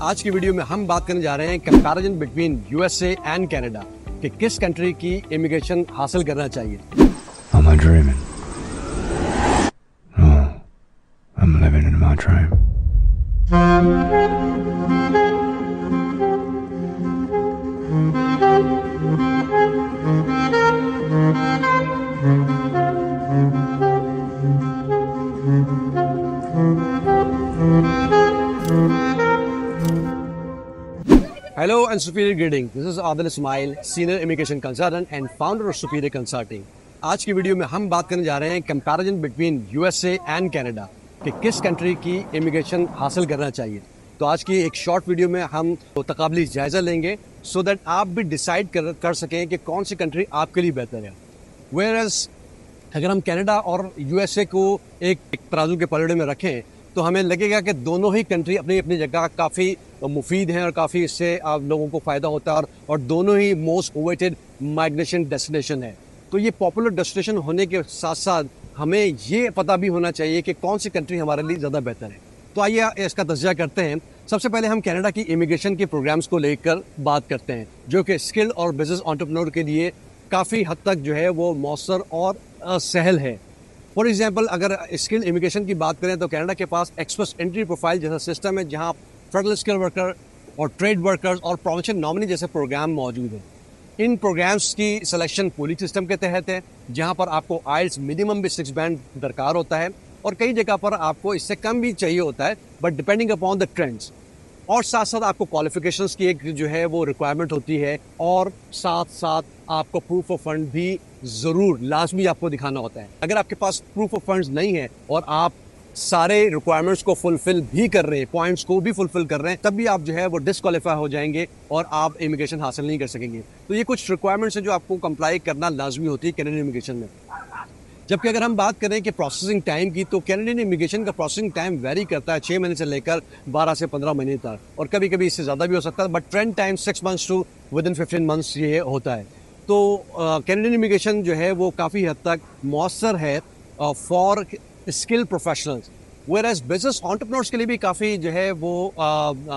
आज की वीडियो में हम बात करने जा रहे हैं comparison between USA and Canada कि किस कंट्री की इमिग्रेशन हासिल करना चाहिए। Am I dreaming? No, I'm living in my dream. Hello and Superior greeting. This is Adil Ismail, Senior Immigration Consultant and Founder of Superior Consulting. आज की video में हम बात करने जा रहे हैं comparison between USA and Canada कि किस कंट्री की इमिग्रेशन हासिल करना चाहिए। तो आज की एक शॉर्ट वीडियो में हम तकाबली जायज़ा लेंगे सो दैट आप भी डिसाइड कर सकें कि कौन सी कंट्री आपके लिए बेहतर है। वेयरएज अगर हम कनाडा और यूएसए को एक तराजू के पलड़े में रखें तो हमें लगेगा कि दोनों ही कंट्री अपनी अपनी जगह काफ़ी मुफीद हैं और काफ़ी इससे आप लोगों को फ़ायदा होता है और दोनों ही मोस्ट ओवेटेड माइग्रेशन डेस्टिनेशन है। तो ये पॉपुलर डेस्टिनेशन होने के साथ साथ हमें ये पता भी होना चाहिए कि कौन सी कंट्री हमारे लिए ज़्यादा बेहतर है। तो आइए इसका तज्ज़िया करते हैं। सबसे पहले हम कनाडा की इमिग्रेशन के प्रोग्राम्स को लेकर बात करते हैं जो कि स्किल और बिजनेस एंटरप्रेन्योर के लिए काफ़ी हद तक जो है वो मौसर और सहल है। फॉर एग्जाम्पल अगर स्किल इमिग्रेशन की बात करें तो कनाडा के पास एक्सप्रेस एंट्री प्रोफाइल जैसा सिस्टम है जहां फेडरल स्किल वर्कर और ट्रेड वर्कर्स और प्रोविंशियल नॉमिनी जैसे प्रोग्राम मौजूद हैं। इन प्रोग्राम्स की सिलेक्शन पूलिंग सिस्टम के तहत है जहां पर आपको आइल्स मिनिमम भी 6 बैंड दरकार होता है और कई जगह पर आपको इससे कम भी चाहिए होता है but depending upon the trends. और साथ साथ आपको क्वालिफिकेशंस की एक जो है वो रिक्वायरमेंट होती है और साथ साथ आपको प्रूफ ऑफ फंड भी ज़रूर लाजमी आपको दिखाना होता है। अगर आपके पास प्रूफ ऑफ फंड्स नहीं है और आप सारे रिक्वायरमेंट्स को फुलफिल भी कर रहे हैं, पॉइंट्स को भी फुलफिल कर रहे हैं, तब भी आप जो है वो डिसक्वालीफाई हो जाएंगे और आप इमिग्रेशन हासिल नहीं कर सकेंगे। तो ये कुछ रिक्वायरमेंट्स हैं जो आपको कंप्लाई करना लाजमी होती है कैनेडियन इमिग्रेशन में। जबकि अगर हम बात करें कि प्रोसेसिंग टाइम की तो कैनेडियन इमिग्रेशन का प्रोसेसिंग टाइम वेरी करता है 6 महीने से लेकर 12 से 15 महीने तक और कभी कभी इससे ज़्यादा भी हो सकता है but trend time 6 months to within 15 months ये होता है। तो कैनेडियन इमिग्रेशन जो है वो काफ़ी हद तक मौसर है for skill professionals. Whereas business entrepreneurs के लिए भी काफ़ी जो है वो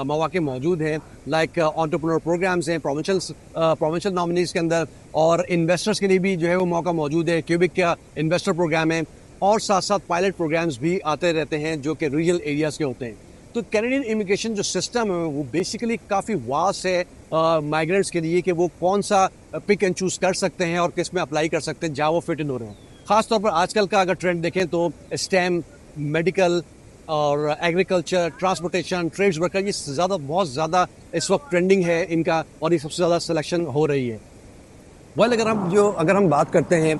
मौके मौजूद हैं लाइक एंटरप्रेन्योर प्रोग्राम्स हैं प्रोविंशियल नॉमिनीज़ के अंदर और इन्वेस्टर्स के लिए भी जो है वो मौका मौजूद है। क्यूबिक का इन्वेस्टर प्रोग्राम है और साथ साथ पायलट प्रोग्राम्स भी आते रहते हैं जो कि रीजनल एरियाज़ के होते हैं। तो कैनेडियन इमिग्रेशन जो सिस्टम है वो बेसिकली काफ़ी वास्ट है माइग्रेंट्स के लिए कि वो कौन सा पिक एंड चूज़ कर सकते हैं और किस में अप्लाई कर सकते हैं जहाँ वो फिट इन हो रहे हैं। ख़ासतौर पर आजकल का अगर ट्रेंड देखें तो स्टेम, मेडिकल और एग्रीकल्चर, ट्रांसपोर्टेशन, ट्रेड्स वर्कर ये बहुत ज़्यादा इस वक्त ट्रेंडिंग है इनका और ये सबसे ज़्यादा सिलेक्शन हो रही है। अगर हम बात करते हैं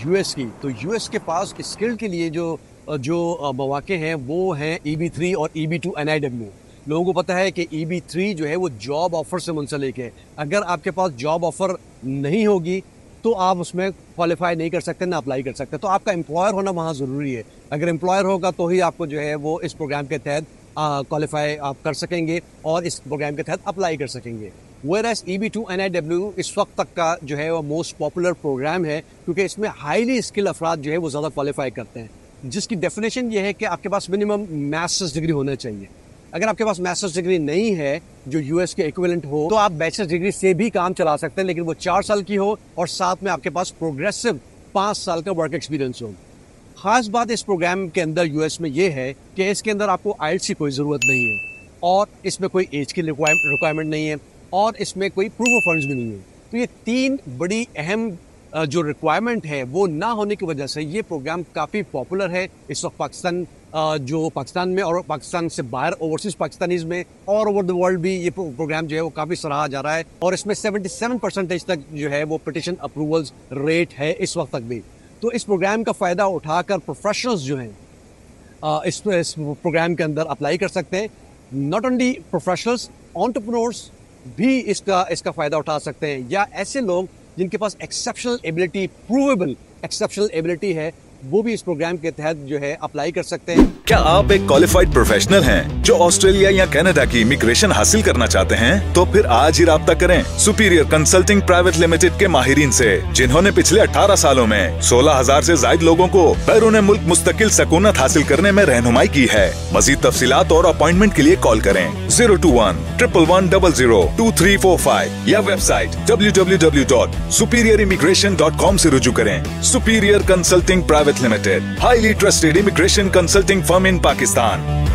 यूएस की तो यूएस के पास स्किल के लिए जो मौके हैं वो हैं EB3 और EB2 NIW। लोगों को पता है कि EB3 जो है वो जॉब ऑफ़र से मुंसलिक है। अगर आपके पास जॉब ऑफ़र नहीं होगी तो आप उसमें क्वालिफाई नहीं कर सकते ना अप्लाई कर सकते। तो आपका एम्प्लॉयर होना वहाँ ज़रूरी है। अगर एम्प्लॉयर होगा तो ही आपको जो है वो इस प्रोग्राम के तहत क्वालिफाई आप कर सकेंगे और इस प्रोग्राम के तहत अप्लाई कर सकेंगे। वेयरएज EB2 NIW इस वक्त तक का जो है वो मोस्ट पॉपुलर प्रोग्राम है क्योंकि इसमें हाईली स्किल अफराद जो है वो ज़्यादा क्वालिफाई करते हैं जिसकी डेफिनेशन ये है कि आपके पास मिनिमम मास्टर्स डिग्री होना चाहिए। अगर आपके पास मास्टर्स डिग्री नहीं है जो यूएस के इक्विवेलेंट हो तो आप बैचलर्स डिग्री से भी काम चला सकते हैं लेकिन वो 4 साल की हो और साथ में आपके पास प्रोग्रेसिव 5 साल का वर्क एक्सपीरियंस हो। खास बात इस प्रोग्राम के अंदर यूएस में ये है कि इसके अंदर आपको आइल्स की कोई ज़रूरत नहीं है और इसमें कोई एज की रिक्वायरमेंट नहीं है और इसमें कोई प्रूफ ऑफ फंड्स भी नहीं है। तो ये 3 बड़ी अहम जो रिक्वायरमेंट है वो ना होने की वजह से ये प्रोग्राम काफ़ी पॉपुलर है इस वक्त पाकिस्तान में और पाकिस्तान से बाहर ओवरसीज पाकिस्तानीज में और ओवर द वर्ल्ड भी ये प्रोग्राम जो है वो काफ़ी सराहा जा रहा है और इसमें 77% तक जो है वो पिटिशन अप्रूवल्स रेट है इस वक्त तक भी। तो इस प्रोग्राम का फ़ायदा उठाकर प्रोफेशनल्स जो हैं इस प्रोग्राम के अंदर अप्लाई कर सकते हैं। नॉट ओनली प्रोफेशनल्स, एंटरप्रेन्योर्स भी इसका फ़ायदा उठा सकते हैं या ऐसे लोग जिनके पास exceptional ability, provable exceptional ability है वो भी इस प्रोग्राम के तहत जो है अप्लाई कर सकते हैं। क्या आप एक क्वालिफाइड प्रोफेशनल हैं जो ऑस्ट्रेलिया या कनाडा की इमिग्रेशन हासिल करना चाहते हैं? तो फिर आज ही राब्ता करें सुपीरियर कंसल्टिंग प्राइवेट लिमिटेड के माहिरीन से, जिन्होंने पिछले 18 सालों में 16,000 से ज्यादा लोगों को बैरून मुल्क मुस्तकिल सकूनत हासिल करने में रहनुमाई की है। मजीद तफसीलात और अपॉइंटमेंट के लिए कॉल करें 021-111-002345 या वेबसाइट www.superiorimmigration.com से रुजू करें। Superior Consulting Private Limited, highly trusted immigration consulting firm in Pakistan.